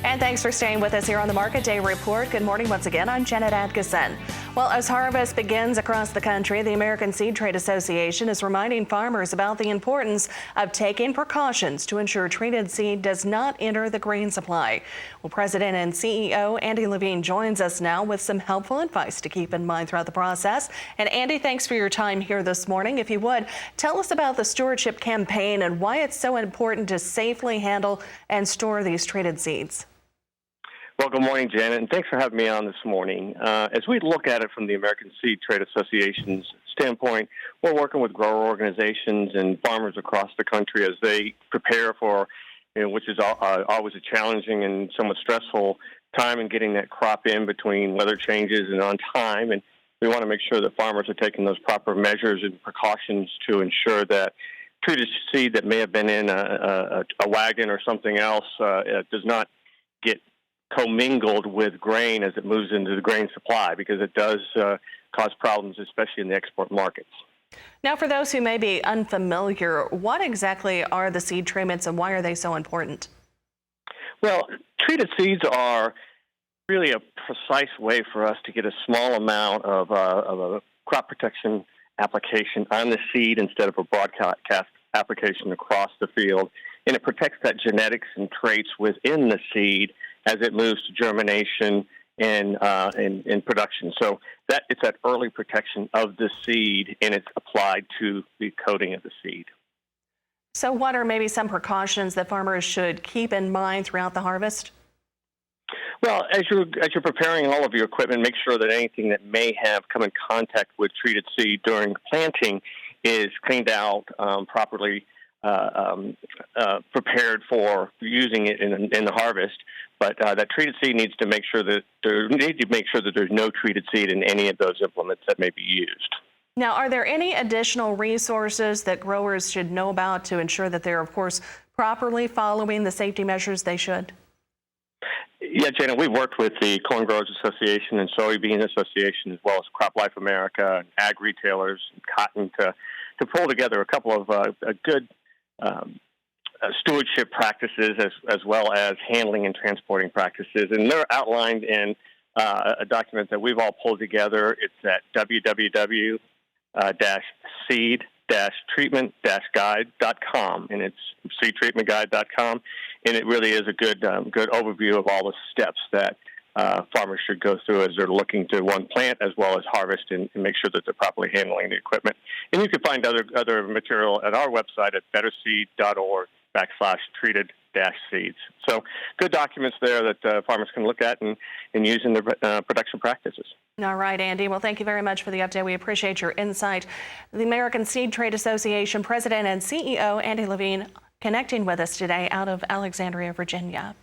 And thanks for staying with us here on the Market Day Report. Good morning once again. I'm Janet Atkinson. Well, as harvest begins across the country, the American Seed Trade Association is reminding farmers about the importance of taking precautions to ensure treated seed does not enter the grain supply. Well, President and CEO Andy LaVigne joins us now with some helpful advice to keep in mind throughout the process. And Andy, thanks for your time here this morning. If you would, tell us about the stewardship campaign and why it's so important to safely handle and store these treated seeds. Well, good morning, Janet, and thanks for having me on this morning. As we look at it from the American Seed Trade Association's standpoint, we're working with grower organizations and farmers across the country as they prepare for, which is always a challenging and somewhat stressful time in getting that crop in between weather changes and on time. And we want to make sure that farmers are taking those proper measures and precautions to ensure that treated seed that may have been in a wagon or something else does not get commingled with grain as it moves into the grain supply, because it does cause problems, especially in the export markets. Now, for those who may be unfamiliar, what exactly are the seed treatments and why are they so important? Well, treated seeds are really a precise way for us to get a small amount of a crop protection application on the seed instead of a broadcast application across the field. And it protects that genetics and traits within the seed as it moves to germination and production. So that it's that early protection of the seed, and it's applied to the coating of the seed. So what are maybe some precautions that farmers should keep in mind throughout the harvest? Well, as you're preparing all of your equipment, make sure that anything that may have come in contact with treated seed during planting is cleaned out, properly prepared for using it in the harvest. But that treated seed needs to make sure that there's no treated seed in any of those implements that may be used. Now, are there any additional resources that growers should know about to ensure that they're, of course, properly following the safety measures they should? Yeah, Janet, we've worked with the Corn Growers Association and Soybean Association, as well as Crop Life America and ag retailers and cotton, to pull together a couple of good stewardship practices as well as handling and transporting practices. And they're outlined in a document that we've all pulled together. It's at www.seed-treatment-guide.com, and it's seedtreatmentguide.com. And it really is a good overview of all the steps that farmers should go through as they're looking to, one, plant as well as harvest and make sure that they're properly handling the equipment. And you can find other material at our website at betterseed.org/treated-seeds. So good documents there that farmers can look at and use in their production practices. All right, Andy. Well, thank you very much for the update. We appreciate your insight. The American Seed Trade Association President and CEO Andy LaVigne connecting with us today out of Alexandria, Virginia.